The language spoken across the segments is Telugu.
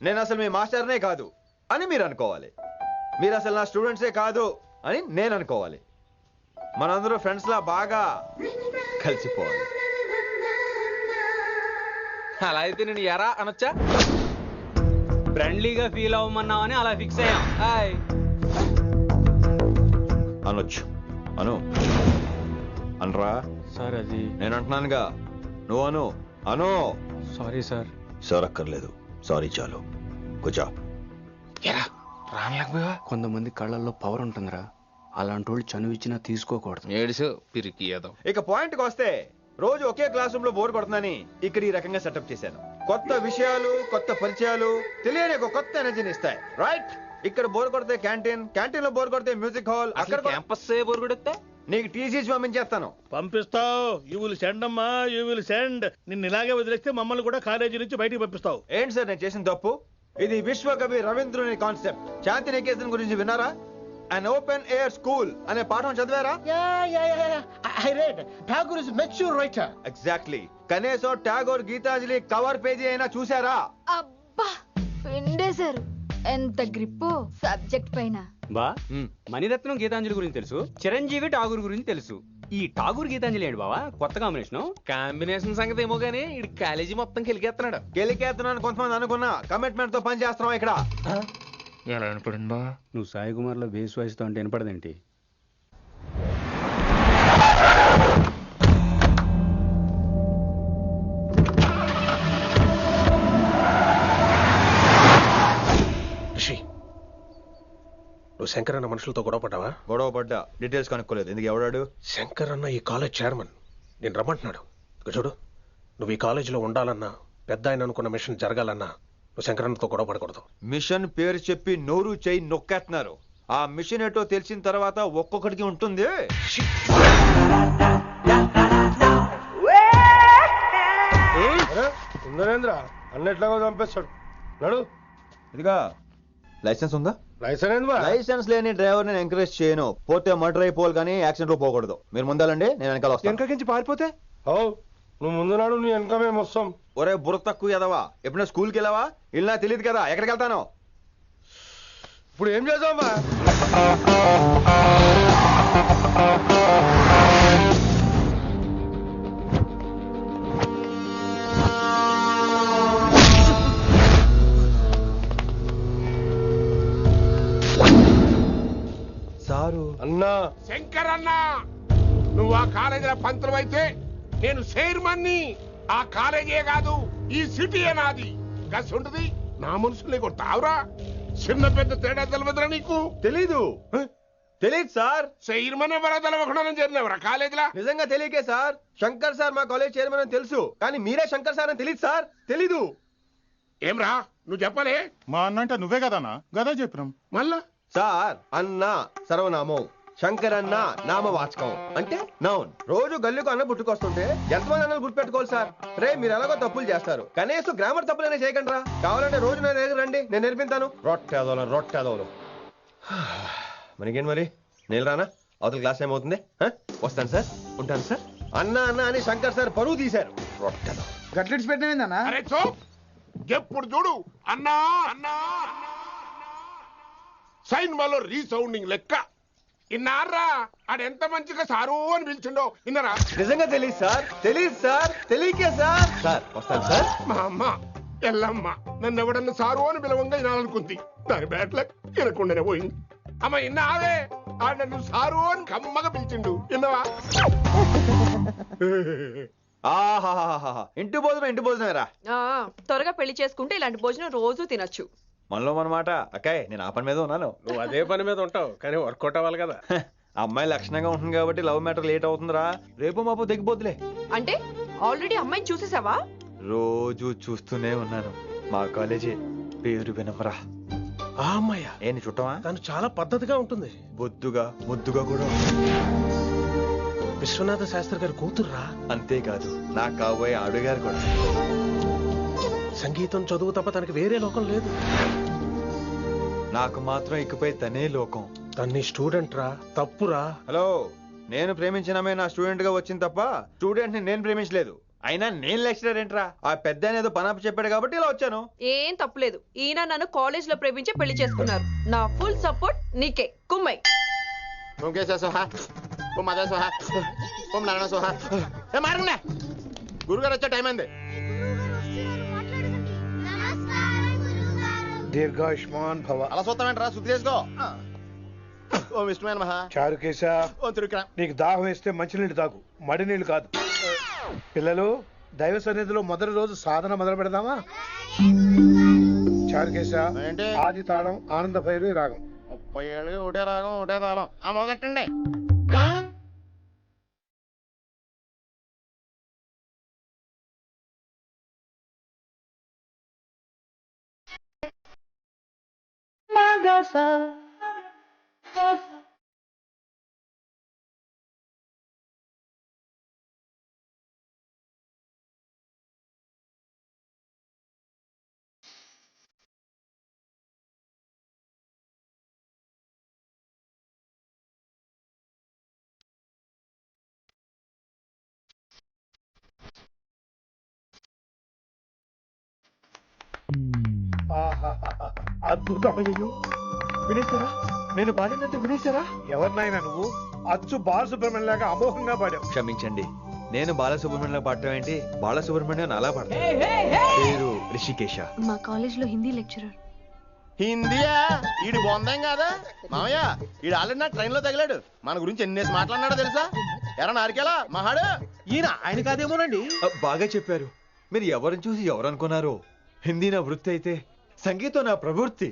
నేను అసలు మీ మాస్టర్నే కాదు అని మీరు అనుకోవాలి. మీరు అసలు నా స్టూడెంట్సే కాదు అని నేను అనుకోవాలి. మనందరూ ఫ్రెండ్స్ లా బాగా కలిసిపోవాలి. అలా అయితే నేను ఎరా అనొచ్చా? ఫ్రెండ్లీగా ఫీల్ అవ్వమన్నావని అలా ఫిక్స్ అయ్యాం. అనొచ్చు. అను అనరా సార్ అది నేను అంటున్నానుగా, నువ్వు అను. అను. Sorry sir. సార్ అక్కర్లేదు, సారీ చాలు. కూర్చో. కొంతమంది కళ్ళల్లో పవర్ ఉంటుందిరా, అలాంటి వాళ్ళు చనువు ఇచ్చినా తీసుకోకూడదు. ఏడుసు పిరికి ఏదో. ఇక పాయింట్కి వస్తే, రోజు ఒకే క్లాస్ రూమ్ లో బోర్ కొడుతుందని ఇక్కడ ఈ రకంగా సెటప్ చేశాను. కొత్త విషయాలు, కొత్త పరిచయాలు తెలియని ఒక కొత్త ఎనర్జీని ఇస్తాయి. రైట్? ఇక్కడ బోర్ కొడితే క్యాంటీన్ లో బోర్ కొడితే మ్యూజిక్ హాల్, అక్కడ క్యాంపస్ బోర్ కొడితే నీకు టీసీస్ పంపించేస్తాను. పంపిస్తావు. యూ విల్ సెండ్ అమ్మా, యూ విల్ సెండ్. నిన్ను ఇలాగే వదిలేస్తే మమ్మల్ని కూడా కాలేజీ నుంచి బయటికి పంపిస్తావు. ఏంటి సార్ నేను చేసిన తప్పు? ఇది విశ్వకవి రవీంద్రుని కాన్సెప్ట్. శాంతినికేతన్ గురించి విన్నారా? An open air school అనే పాఠం చదివారా? I read. Tagore is a mature writer. Exactly. కనీసం టాగోర్ గీతాంజలి కవర్ పేజీ అయినా చూసారా? అబ్బా పిండేశారు. ఎంత గ్రిప్పో సబ్జెక్ట్ పైన. బా మణిరత్నం గీతాంజలి గురించి తెలుసు, చిరంజీవి ఠాగూర్ గురించి తెలుసు. ఈ ఠాగూర్ గీతాంజలి ఏంటి బావా కొత్త కాంబినేషన్ సంగతి ఏమో గానీ ఇడు కాలేజీ మొత్తం కెలికేస్తున్నాడు. గెలికేస్తున్నాను కొంతమంది అనుకున్నా, కమిట్మెంట్ తో పని చేస్తున్నాం ఇక్కడ. ఎలా వినపడింది బా? నువ్వు సాయి కుమార్ లో బేస్ వాయిస్ తో అంటే వినపడదేంటి? నువ్వు శంకర్ అన్న మనుషులతో గొడవ పడ్డావా? గొడవ పడ్డా, డీటెయిల్స్ కనుక్కోలేదు. ఎందుకు? ఎవడాడు? శంకర్ అన్న ఈ కాలేజ్ చైర్మన్. నేను రమ్మంటున్నాడు. ఇక చూడు, నువ్వు ఈ కాలేజీలో ఉండాలన్నా, పెద్ద ఆయన అనుకున్న మిషన్ జరగాలన్నా నువ్వు శంకర్ అన్నతో గొడవ పడకూడదు. మిషన్ పేరు చెప్పి నోరు చేయి నొక్కేస్తున్నారు. ఆ మిషన్ ఏటో తెలిసిన తర్వాత ఒక్కొక్కడికి ఉంటుంది. ఉందనేంద్ర అన్నట్లాగా చంపేస్తాడు. నడు. ఇదిగా లైసెన్స్ ఉందా? లైసెన్స్ లేని డ్రైవర్ నేను ఎంకరేజ్ చేయను. పోతే మర్డర్ అయిపోవాలి కానీ యాక్సిడెంట్ లో పోకూడదు. మీరు ముందాలండి, నేను వెనకాల వస్తాను. వెనకకించి పారిపోతే నువ్వు ముందు నాడు నీ వెనక మేము వస్తాం. ఒరే బుర్ర తక్కువ ఎదవా, ఎప్పుడైనా స్కూల్కి వెళ్ళావా? ఇలా తెలియదు కదా ఎక్కడికి వెళ్తాను. ఇప్పుడు ఏం చేద్దామా? సారు అన్నా. శంకర్ అన్నా, నువ్వు ఆ కాలేజీలో పంతులు అయితే నేను చైర్మన్ని. ఆ కాలేజీ కాదు, ఈ సిటీ నాది. గస్ ఉంటుంది నా మనుషుల్ని కొడతావురా? చిన్న పెద్ద తేడా తెలియదురా నీకు? తెలీదు సార్. చైర్మన్ ఎవరో తెలవకుండా చేరినవరా కాలేజీలా? నిజంగా తెలియకే సార్. శంకర్ సార్ మా కాలేజ్ చైర్మన్ అని తెలుసు, కానీ మీరే శంకర్ సార్ అని తెలియదు సార్. తెలీదు. ఏమ్రా నువ్వు చెప్పలే? మా అన్న అంటే నువ్వే కదన్నా? గదా చెప్పినాం. మళ్ళా సార్ అన్న సర్వనామం, శంకర్ అన్న నామవాచకం అంటే నౌన్. రోజు గల్లుకు అన్న పుట్టుకొస్తుంటే ఎంతమంది అన్నలు గుర్తుపెట్టుకోవాలి సార్? రే మీరు ఎలాగో తప్పులు చేస్తారు, కనీసం గ్రామర్ తప్పులనే చేయకండి రా. కావాలంటే రోజు నా దగ్గర రండి, నేను నేర్పిస్తాను. రొట్టెదోలు మనకేంటి మరి? నేను రానా? అవతల క్లాస్ ఏమవుతుంది? వస్తాను సార్, ఉంటాను సార్. అన్న అన్న అని శంకర్ సార్ పరువు తీశారు. రొట్టెదో గట్లెట్స్ పెట్టినా? అరే చో, ఎప్పుడు చూడు అన్నా అన్నా. సైన్ మాలో రీసౌండింగ్ లెక్క. ఇన్నారా ఆడెంత మంచిగా సారు అని పిలిచిండో ఇన్నరా? నిజంగా తెలియదు సార్, తెలియకే సార్. సార్ వస్తాను సార్. మా అమ్మ ఎల్లమ్మ నన్ను ఎవడన్నా సారు అని పిలవంగా వినాలనుకుంది. దాని బ్యాట్లక్ వినకుండానే పోయింది. అమ్మ ఇన్నావే, ఆడ నన్ను సారు అని కమ్మగా పిలిచిండు. విన్నవా? ఇంటి భోజనం త్వరగా పెళ్లి చేసుకుంటే ఇలాంటి భోజనం రోజు తినొచ్చు. మనలో మనమాట. అక్కాయ్ నేను ఆ పని మీద ఉన్నాను. నువ్వు అదే పని మీద ఉంటావు, కానీ వర్కౌట్ అవ్వాలి కదా. అమ్మాయి లక్షణంగా ఉంటుంది కాబట్టి లవ్ మ్యాటర్ లేట్ అవుతుందిరా. రేపు మాపు దిగిపోతులే. అంటే ఆల్రెడీ అమ్మాయిని చూసేసావా? రోజు చూస్తూనే ఉన్నాను. మా కాలేజీ పేరు వినమరా. ఆ అమ్మాయ ఏంటి చుట్టమా? తను చాలా పద్ధతిగా ఉంటుంది. బొద్దుగా ముద్దుగా కూడా. విశ్వనాథ శాస్త్రి గారి కూతుర్రా. అంతేకాదు నా కాబోయే ఆడుగారు కూడా. సంగీతం చదువు తప్ప తనకి వేరే లోకం లేదు. నాకు మాత్రం ఇకపై తనే లోకం. తన్ని స్టూడెంట్ రా, తప్పురా. హలో, నేను ప్రేమించిన అమ్మాయి నా స్టూడెంట్ గా వచ్చింది తప్ప స్టూడెంట్ ని నేను ప్రేమించలేదు. అయినా నేను లెక్చరర్ ఏంట్రా ఆ పెద్ద ఏదో పనాపు చెప్పాడు కాబట్టి ఇలా వచ్చాను. ఏం తప్పులేదు. ఈయన నన్ను కాలేజ్ లో ప్రేమించి పెళ్లి చేసుకున్నారు. నా ఫుల్ సపోర్ట్ నీకే. కుమ్మై. గురుగారు వచ్చే టైం అయింది. దీర్ఘాయుష్మాన్ భవ. అలా చూస్తామేంట్రా శుద్ధి చేసుకో. ఓం విష్ణువే నమః. చారుకేశ, ఓం తిరుక్రామ్. నీకు దాహం వేస్తే మంచినీళ్ళు తాగు, మడి నీళ్ళు కాదు. పిల్లలు, దైవ సన్నిధిలో మొదటి రోజు సాధన మొదలు పెడదామా? చారుకేశ, ఏంటి? ఆది తాళం ఆనంద భైరవి రాగం. 30 ఏళ్ళు ఒకటే రాగం ఒకటే తాళం. ఆ మొదలెట్టండి. అద్భుతమయ్యో, వినేశారా? నేను పాడినట్టు వినేశారా? ఎవరినైనా నువ్వు అచ్చు బాలసుబ్రహ్మణ్యం లాగా అమోఘంగా పాడావు. క్షమించండి, నేను బాలసుబ్రహ్మణ్యంలో పాడటం ఏంటి? బాలసుబ్రహ్మణ్యం అలా పాడతాను. పేరు రిషికేశ. మా కాలేజ్ లో హిందీ లెక్చరర్. హిందీయా? ఈడు బొందేం కాదా మామయ్య? ఈడు ఆల్రెడీ నా ట్రైన్ లో తగిలాడు. మన గురించి ఎన్నేసి మాట్లాడినాడో తెలుసా? ఎరా నారికేలా మహాడు. ఈయన ఆయన కాదేమోనండి. బాగా చెప్పారు. మీరు ఎవరిని చూసి ఎవరు అనుకున్నారు? హిందీ నా వృత్తి అయితే సంగీతం నా ప్రవృత్తి.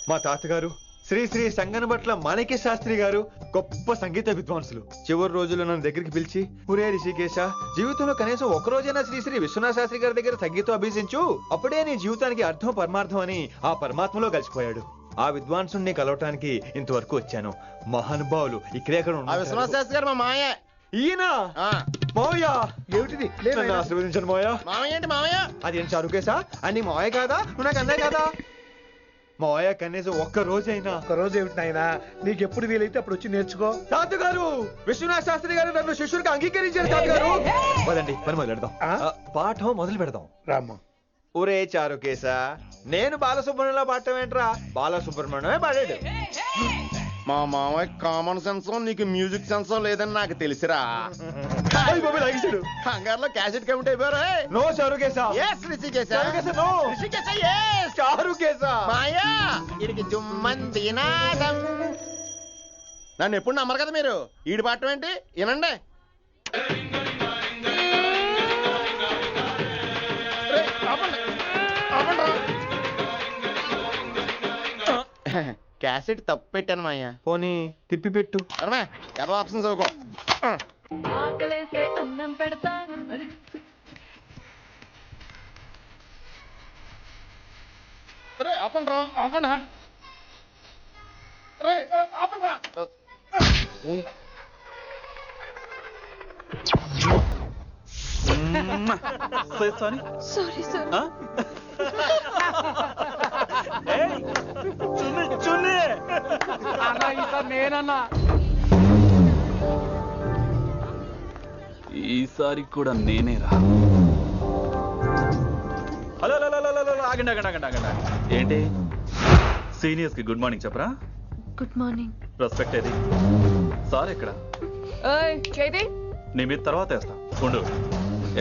మా తాతగారు శ్రీ శ్రీ సంగనబట్ల మాణిక్య శాస్త్రి గారు గొప్ప సంగీత విద్వాంసులు. చివరి రోజుల్లో నన్ను దగ్గరికి పిలిచి, ఒరే రిషికేశ, జీవితంలో కనీసం ఒక రోజైనా శ్రీ శ్రీ విశ్వనాథ శాస్త్రి గారి దగ్గర సంగీతం అభ్యసించు, అప్పుడే నీ జీవితానికి అర్థం పరమార్థం అని ఆ పరమాత్మలో కలిసిపోయాడు. ఆ విద్వాంసుని కలవటానికి ఇంతవరకు వచ్చాను. మహానుభావులు ఇక్కడే విశ్వనాథ శాస్త్రి గారు మా మాయ. ఈయన మావయ్య. ఏమిటిది? నన్ను ఆశీర్వదించండి మావయ్య. మావయ్య ఏంటి మావయ్య? అదేం చారుకేశా? అని మావయ్య కాదా? నువ్వు నాకు అన్నాయి కదా. మావయ్య కనీసం ఒక్క రోజైనా. ఒక రోజు ఏమిటి నాయనా, నీకు ఎప్పుడు వీలైతే అప్పుడు వచ్చి నేర్చుకో. తాతగారు, విశ్వనాథ శాస్త్రి గారు నన్ను శిష్యుడికి అంగీకరించారు. తాతగారు పదండి, పని మొదలు పెడదాం. పాఠం మొదలు పెడదాం. రామ్మా. ఒరే చారుకేశ, నేను బాలసుబ్రహ్మణ్యంలో పాడటం ఏంట్రా? బాలసుబ్రహ్మణ్యమే పాడాడు. మా మామయ్య కామన్ సెన్స్, నీకు మ్యూజిక్ సెన్స్ లేదని నాకు తెలిసిరా. హంగార్లో క్యాసెట్ కమిట్ అయిపోయారా? No Charukesha. yes Rishikesha. Charukesha no. Rishikesha yes. Charukesha. మాయా ఇడికి జుమ్మంది నాదం. నన్ను ఎప్పుడు నమ్మరు కదా మీరు. ఈడి పాడటం ఏంటి? వినండి. క్యాసెట్ తప్పు పెట్టాను మాయ. పోనీ తిప్పి పెట్టు. అరమే ఎలా ఆప్షన్ చదువుకో. అన్నం పెడతా. ఆపండ్రా, ఆపండా. ఆపండ్రా. Sorry sir. నేనన్నా ఈసారి కూడా నేనేరా. హలో ఆగండి ఆగండి ఆగండి ఆగండి. ఏంటి సీనియర్స్ కి గుడ్ మార్నింగ్ చెప్పరా? Good morning. రెస్పెక్ట్ ఏది? సార్ ఎక్కడ? నీ మీద తర్వాత వేస్తా ఉండు.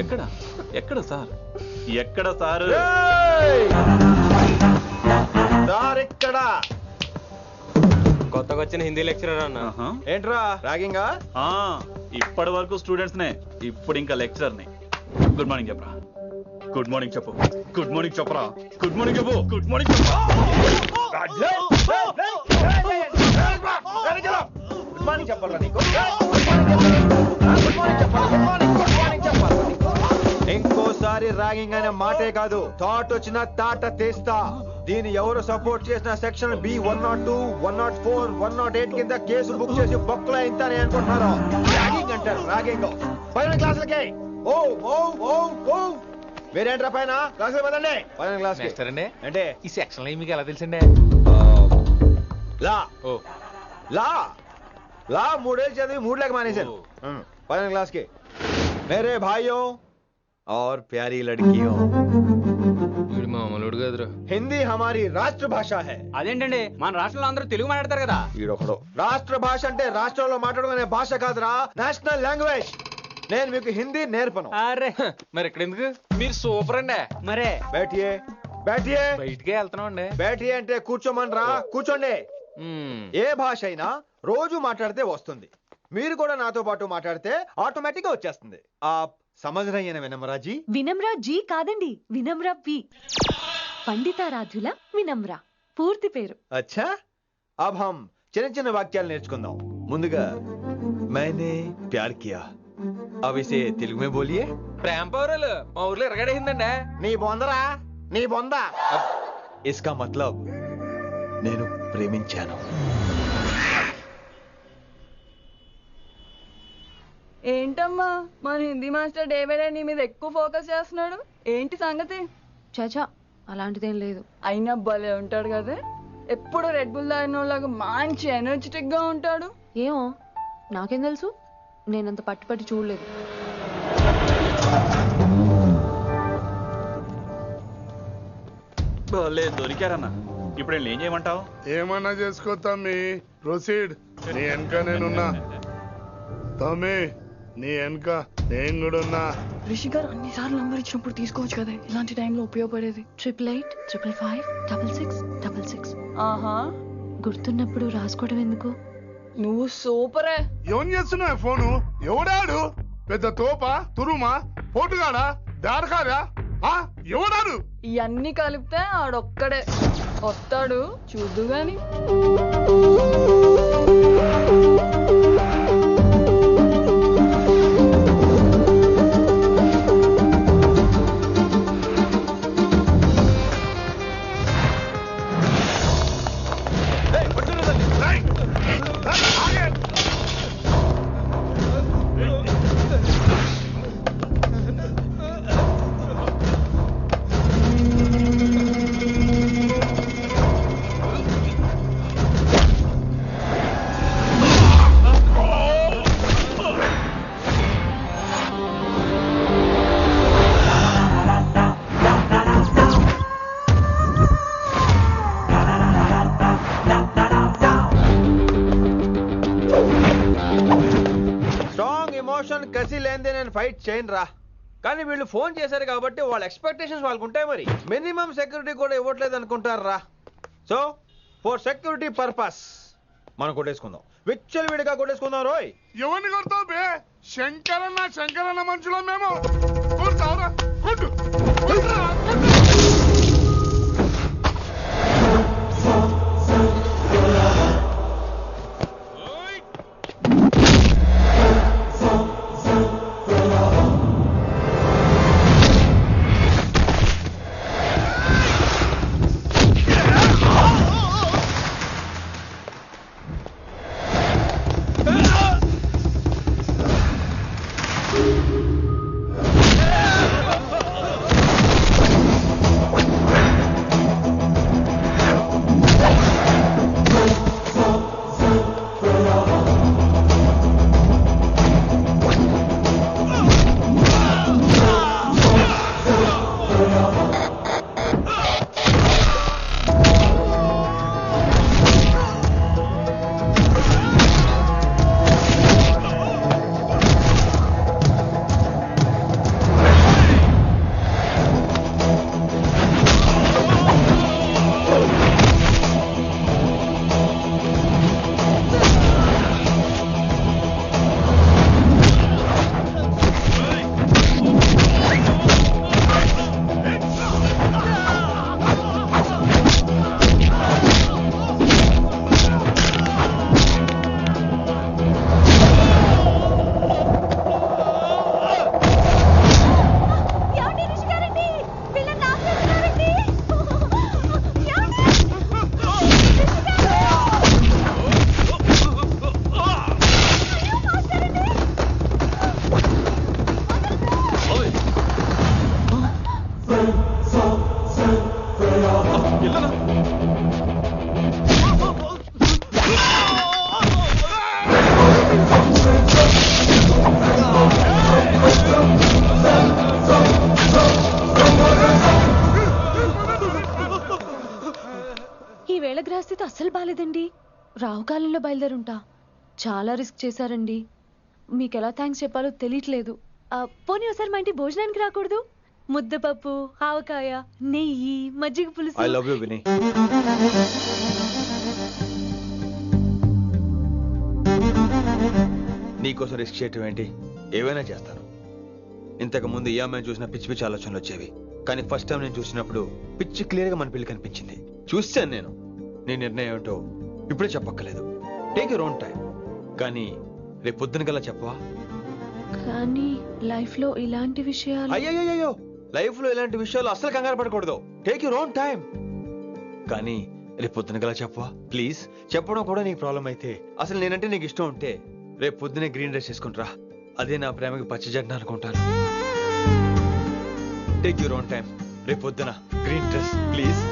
ఎక్కడ ఎక్కడ సార్? ఎక్కడ సార్? ఇక్కడ కొత్తగా వచ్చిన హిందీ లెక్చరర్ అన్న. ఏంట్రా ర్యాగింగా? ఇప్పటి వరకు స్టూడెంట్స్ నే, ఇప్పుడు ఇంకా లెక్చరర్ ని. గుడ్ మార్నింగ్ చెప్పరా. గుడ్ మార్నింగ్ చెప్పు. గుడ్ మార్నింగ్ చెప్పరా. గుడ్ మార్నింగ్ చెప్పు. గుడ్ మార్నింగ్ చెప్పు. గుడ్ మార్నింగ్ చెప్పాలా నీకు? ఇంకోసారి ర్యాగింగ్ అనే మాటే కాదు, థాట్ వచ్చిన తాట తీస్తా. దీన్ని ఎవరు సపోర్ట్ చేసిన సెక్షన్ బి 102, 104, 108 కింద కేసు బుక్ చేసి బొక్కలో ఇంతానే అనుకుంటున్నారు. ర్యాగింగ్ అంటారు ర్యాగింగ్. పైన క్లాసులకి ఓ ఓ ఓ ఓ. వేరేంట్రా పైన క్లాసులు పదండి. పైన క్లాస్ అంటే ఈ సెక్షన్ లో మీకు ఎలా తెలిసిండే? లా లా లా 3 ఏళ్ళు చదివి 3 లేక మానేశాను. పైన క్లాస్ కి. మేరే భాइयों, और प्यारी लड़कियों, వీడు మామూలుడు కదరా. हिंदी हमारी राष्ट्र भाषा है. అదేంటండి మన రాష్ట్రంలో అందరూ తెలుగు మాట్లాడతారు కదా. ఈడొకడు రాష్ట్ర భాష అంటే రాష్ట్రంలో మాట్లాడుకునే భాష కాదురా, నేషనల్ లాంగ్వేజ్. నేను మీకు హిందీ నేర్పను. అరే మరి ఇక్కడ ఎందుకు? మీరు సూపర్ అండి. మరే బైఠియే బైఠియే బయటికే వెళ్తున్నాం అండి. బైఠియే అంటే కూర్చోమనరా, కూర్చోండి. ఏ భాష అయినా రోజు మాట్లాడితే వస్తుంది. మీరు కూడా నాతో పాటు మాట్లాడితే ఆటోమేటిక్ గా వచ్చేస్తుంది. ఆప్ సమझ रही है ना विनम्रा जी? వినమ్రా జీ కాదండి, వినమ్రా వి. పండితారాధ్యుల వినమ్ర పూర్తి పేరు. अच्छा अब हम చిన్న చిన్న వాక్యాలు నేర్చుకుందాం. ముందుగా मैंने प्यार किया. अब इसे तेलुगु में बोलिए. ప్రేమ పౌరాలు మా ఊర్లో ఎరగడేసిందండి. నీ బొందరా, నీ బొంద. इसका मतलब నేను ప్రేమించాను. ఏంటమ్మా మన హిందీ మాస్టర్ డేవిడ్ నీ మీద ఎక్కువ ఫోకస్ చేస్తున్నాడు, ఏంటి సంగతి? చాచా అలాంటిదేం లేదు. అయినా భలే ఉంటాడు కదా, ఎప్పుడు రెడ్ బుల్ తాగినోళ్ళగా మంచి ఎనర్జెటిక్ గా ఉంటాడు. ఏమో నాకేం తెలుసు, నేనంత పట్టి చూడలేదు. దొరికారన్నా. ఇప్పుడు ఏం చేయమంటావు? ఏమన్నా చేసుకో తమ్మి, ప్రొసీడ్. నీ వెనక నేనున్నా తమ్మి, నీ వెనక నేను కూడా ఉన్నా. రిషి గారు అన్నిసార్లు నంబర్ ఇచ్చినప్పుడు తీసుకోవచ్చు కదా, ఇలాంటి టైంలో ఉపయోగపడేది. 8885556666. ఆహా, గుర్తున్నప్పుడు రాసుకోవడం ఎందుకు? నువ్వు సూపరే. ఏం చేస్తున్నావు ఫోను? ఎవడాడు? పెద్ద తోప, తురుమా, పోటుగాడా, దారకారా? ఎవడాడు? ఇవన్నీ కలిపితే ఆడొక్కడే వస్తాడు, చూద్దు గాని. కసి లేనిదే నేను ఫైట్ చేయను రా. కానీ వీళ్ళు ఫోన్ చేశారు కాబట్టి వాళ్ళ ఎక్స్పెక్టేషన్స్ వాళ్ళకు ఉంటాయి. మరి మినిమం సెక్యూరిటీ కూడా ఇవ్వట్లేదు అనుకుంటారు రా. సో ఫర్ సెక్యూరిటీ పర్పస్ మనం కొట్టేసుకుందాం, విచ్చలవిడిగా కొట్టేసుకుందాం. రోయ్ ఎవరిని కొడతావు బే? శంకరన్న మనుషులో మేము. కొడతావురా, కొట్టు. వేళ గ్రహస్థితి అస్సలు బాలేదండి. రావుకాలంలో బయలుదేరుంటా. చాలా రిస్క్ చేశారండి. మీకు ఎలా థ్యాంక్స్ చెప్పాలో తెలియట్లేదు. పోనీ ఒకసారి మా ఇంటి భోజనానికి రాకూడదు? ముద్దపప్పు, ఆవకాయ, నెయ్యి, మజ్జిగ పులుసు. ఐ లవ్ యూ విని. నీకోసం రిస్క్ చేయటం ఏంటి? ఏవైనా చేస్తాను. ఇంతకు ముందు ఈ అమ్మాయిని చూసిన పిచ్చి పిచ్చి ఆలోచనలు వచ్చేవి, కానీ ఫస్ట్ టైం నేను చూసినప్పుడు పిచ్చి క్లియర్ గా మన పిల్లి కనిపించింది. చూశాను నేను. నీ నిర్ణయం ఏమిటో ఇప్పుడే చెప్పక్కర్లేదు. Take your own time. కానీ రేపు పొద్దున గల చెప్పవా? కానీ లైఫ్ లో ఇలాంటి విషయాలు. అయ్యో, లైఫ్ లో ఇలాంటి విషయాలు అస్సలు కంగారు పడకూడదు. Take your own time. కానీ రేపు పొద్దున గల చెప్పవా ప్లీజ్? చెప్పడం కూడా నీకు ప్రాబ్లం అయితే, అసలు నేనంటే నీకు ఇష్టం ఉంటే రేపు పొద్దునే గ్రీన్ డ్రెస్ వేసుకుంటారా. అదే నా ప్రేమకి పచ్చ జెండా అనుకుంటాను. Take your own time. రేపు పొద్దున గ్రీన్ డ్రెస్ ప్లీజ్.